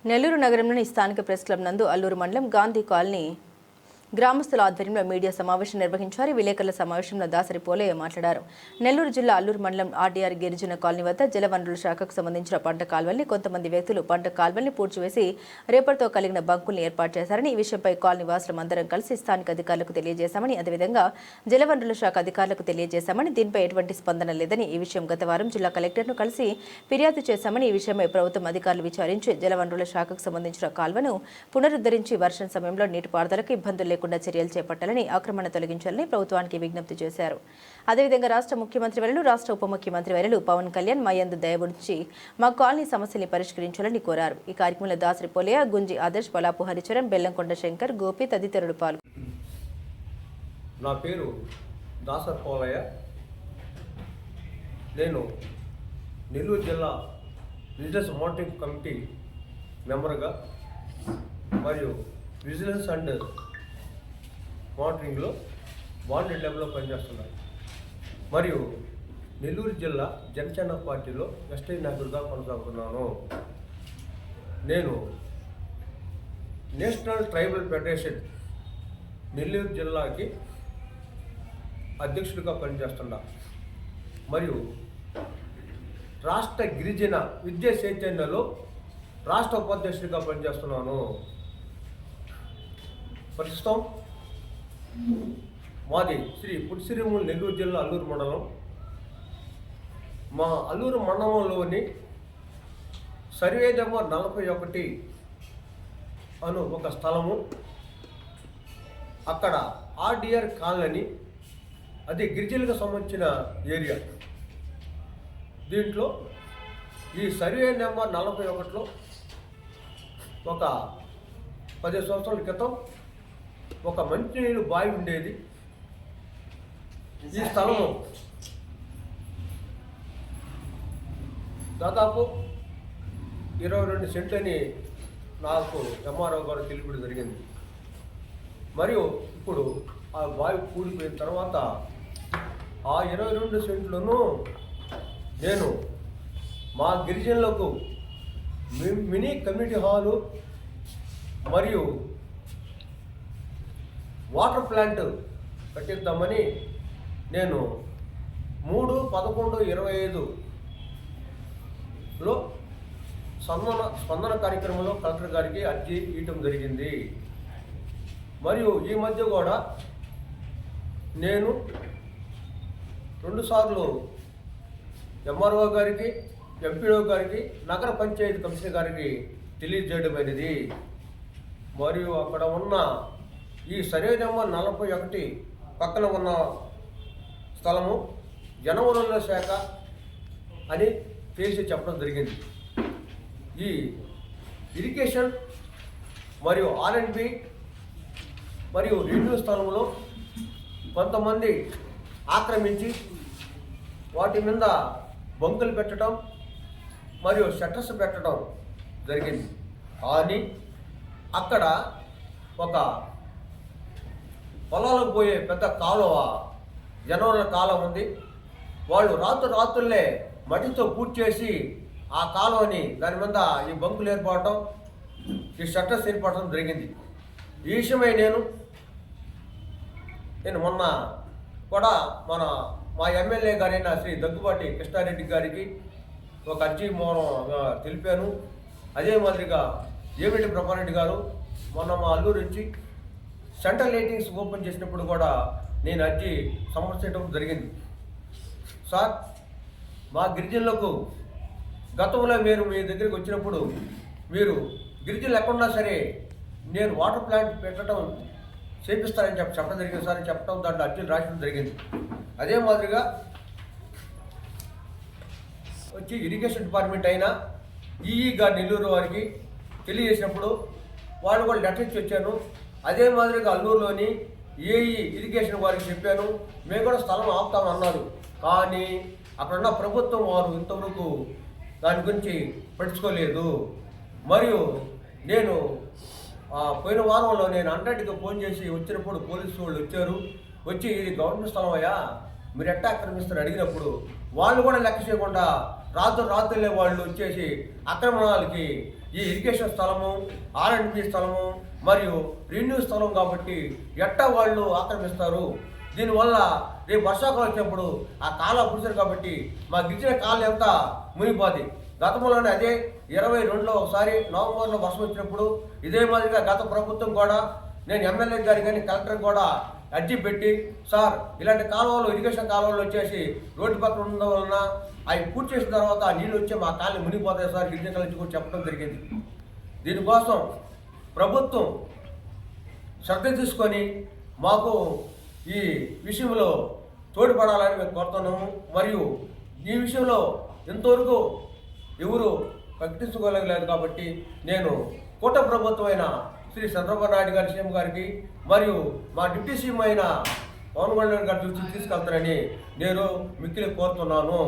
నెల్లూరు నగరంలోని స్థానిక press club నందు అల్లూరు మండలం గాంధీ కాలనీ గ్రామస్తుల ఆధ్వర్యంలో మీడియా సమావేశం నిర్వహించారు. విలేకరుల సమావేశంలో దాసరి పోలయ్య మాట్లాడారు. నెల్లూరు జిల్లా అల్లూరు మండలం ఆర్డీఆర్ గిరిజన కాలనీ వద్ద జలవనరుల శాఖకు సంబంధించిన పంట కాల్వల్ని కొంతమంది వ్యక్తులు పంట కాల్వల్ని పూడ్చివేసి రేపటితో కలిగిన బంకుల్ని ఏర్పాటు చేశారని, ఈ విషయంపై కాలనీ వాసులం అందరం కలిసి స్థానిక అధికారులకు తెలియజేశామని, అదేవిధంగా జలవనరుల శాఖ అధికారులకు తెలియజేశామని, దీనిపై ఎటువంటి స్పందన లేదని, ఈ విషయం గత వారం జిల్లా కలెక్టర్ను కలిసి ఫిర్యాదు చేశామని, ఈ విషయమై ప్రభుత్వం అధికారులు విచారించి జలవనరుల శాఖకు సంబంధించిన కాల్వను పునరుద్ధరించి వర్షం సమయంలో నీటిపారుదలకు ఇబ్బందులు లేకుండా చర్యలు చేపట్టాలని, ఆక్రమణ తొలగించాలని ప్రభుత్వానికి విజ్ఞప్తి చేశారు. అదేవిధంగా రాష్ట్ర ముఖ్యమంత్రి వర్యులు, రాష్ట్ర ఉప ముఖ్యమంత్రి వర్యులు పవన్ కళ్యాణ్ మా యందు దయవుంచి మా కాలనీ సమస్యల్ని పరిష్కరించాలని కోరారు. ఈ కార్యక్రమంలో దాసరి పోలయ్య, గుంజి ఆదర్శ్, పలాపు హరిచరణ్, బెల్లంకొండ శంకర్, గోపి తదితరులు పాల్గొన్నారు. నా పేరు దాసరి పోలయ్య. నేను నెల్లూరు జిల్లా విజిలెన్స్ మానిటరింగ్ కమిటీ మెంబర్గా మరియు విజిలెన్స్ అండ్ మానిటరింగ్లో వార్డు లెవెల్లో పనిచేస్తున్నాను. మరియు నెల్లూరు జిల్లా జనసేన పార్టీలో ఎస్టీ నాయకుడిగా కొనసాగుతున్నాను. నేను నేషనల్ ట్రైబల్ ఫెడరేషన్ నెల్లూరు జిల్లాకి అధ్యక్షుడిగా పనిచేస్తున్నా. మరియు రాష్ట్ర గిరిజన విద్యా చైతన్యలో రాష్ట్ర ఉపాధ్యక్షుడిగా పనిచేస్తున్నాను. ప్రస్తుతం మాది శ్రీ పుట్సిరిమూల్ నెల్లూరు జిల్లా అల్లూరు మండలం. మా అల్లూరు మండలంలోని సర్వే నెంబర్ 41 అను ఒక స్థలము, అక్కడ ఆర్డీఆర్ కాలనీ, అది గిరిజనులకు సంబంధించిన ఏరియా. దీంట్లో ఈ సర్వే నెంబర్ 41లో ఒక 10 సంవత్సరాల క్రితం ఒక మంచినీళ్ళు బావి ఉండేది. ఈ స్థలము దాదాపు 22 సెంట్లు అని నాకు ఎంఆర్ఓ గారు తెలియడం జరిగింది. మరియు ఇప్పుడు ఆ బావి కూడిపోయిన తర్వాత ఆ 22 సెంట్లను నేను మా గిరిజనులకు మినీ కమ్యూనిటీ హాలు మరియు వాటర్ ప్లాంట్ కట్టిద్దామని నేను 3/11/25లో స్పందన కార్యక్రమంలో కలెక్టర్ గారికి అర్జీ ఇవ్వటం జరిగింది. మరియు ఈ మధ్య కూడా నేను 2 సార్లు ఎంఆర్ఓ గారికి, ఎంపీఓ గారికి, నగర పంచాయతీ కమిషనర్ గారికి తెలియజేయడమైనది. మరియు అక్కడ ఉన్న ఈ సర్వే నెంబర్ 41 పక్కన ఉన్న స్థలము జలవనరుల శాఖ అని తెలిసి చెప్పడం జరిగింది. ఈ ఇరిగేషన్ మరియు R&B మరియు రెవెన్యూ స్థలంలో కొంతమంది ఆక్రమించి వాటి మీద బంకులు పెట్టడం మరియు షట్టర్స్ పెట్టడం జరిగింది. కానీ అక్కడ ఒక పొలాలకు పోయే పెద్ద కాలువ, జనవరుల కాలువ ఉంది. వాళ్ళు రాత్రులే మట్టితో పూర్తి చేసి ఆ కాలువని దాని మీద ఈ బంకులు ఏర్పడటం, ఈ షట్టర్స్ ఏర్పడటం జరిగింది. ఈ విషయమై నేను మొన్న కూడా మా ఎమ్మెల్యే గారైన శ్రీ దగ్గుబాటి కృష్ణారెడ్డి గారికి ఒక అర్జీ తెలిపాను. అదే మాదిరిగా ఏమిటి బ్రహ్మారెడ్డి గారు మొన్న మా అల్లూరు నుంచి సెంట్రల్ లైటింగ్స్ ఓపెన్ చేసినప్పుడు కూడా నేను అర్జీ సమర్పించడం జరిగింది. సార్, మా గిరిజనులకు గతంలో మీరు మీ దగ్గరికి వచ్చినప్పుడు మీరు గిరిజనులు ఎక్కడున్నా సరే నేను వాటర్ ప్లాంట్ పెట్టడం చేపిస్తారని చెప్పడం జరిగింది సార్ అని చెప్పడం, దాంట్లో అర్జీలు రాయడం జరిగింది. అదే మాదిరిగా వచ్చి ఇరిగేషన్ డిపార్ట్మెంట్ అయినా ఈఈ గారు నెల్లూరు వారికి తెలియజేసినప్పుడు వాళ్ళు కూడా లెటర్ ఇచ్చి వచ్చాను. అదే మాదిరిగా అల్లూరులోని ఏఈ ఇరిగేషన్ వారికి చెప్పాను, మేము కూడా స్థలం ఆపుతామన్నారు. కానీ అక్కడున్న ప్రభుత్వం వారు ఇంతవరకు దాని గురించి పట్టించుకోలేదు. మరియు నేను పోయిన వారంలో నేను 100కి ఫోన్ చేసి వచ్చినప్పుడు పోలీసు వాళ్ళు వచ్చి ఇది గవర్నమెంట్ స్థలం అయ్యా, మీరు ఎట్టా ఆక్రమిస్తారు అడిగినప్పుడు వాళ్ళు కూడా లెక్క చేయకుండా రాత్రులే వాళ్ళు వచ్చేసి ఆక్రమణలకి ఈ ఇరిగేషన్ స్థలము, R&B స్థలము మరియు రెన్యూ స్థలం కాబట్టి ఎట్టా వాళ్ళు ఆక్రమిస్తారు. దీనివల్ల రేపు వర్షాకాలం వచ్చినప్పుడు ఆ కాలువ పుడిచారు కాబట్టి మా గిరిజన కాలువ ఎంత మునిగిపోది. గతంలోనే అదే 22లో ఒకసారి నవంబర్లో వర్షం వచ్చినప్పుడు ఇదే మాదిరిగా గత ప్రభుత్వం కూడా నేను ఎమ్మెల్యే గారి కానీ కలెక్టర్ కూడా అర్జీ పెట్టి, సార్ ఇలాంటి కాలువలు ఇరిగేషన్ కాలువలు వచ్చేసి రోడ్డు పక్కన ఉండడం వలన అవి పూర్తి చేసిన తర్వాత ఆ నీళ్ళు వచ్చి మా కాలువ మునిగిపోతాయి సార్ గిరిజన నుంచి కూడా చెప్పడం జరిగింది. దీనికోసం ప్రభుత్వం శ్రద్ధ తీసుకొని మాకు ఈ విషయంలో తోడ్పడాలని మేము కోరుతున్నాము. మరియు ఈ విషయంలో ఇంతవరకు ఎవరు ప్రకటించుకోలేదు కాబట్టి నేను కూట ప్రభుత్వం అయిన శ్రీ చంద్రబాబు నాయుడు గారి సీఎం గారికి మరియు మా డిప్యూటీ సీఎం అయిన పవన్ కళ్యాణ్ గారి దృష్టికి తీసుకెళ్తారని నేను మిక్కిలి కోరుతున్నాను.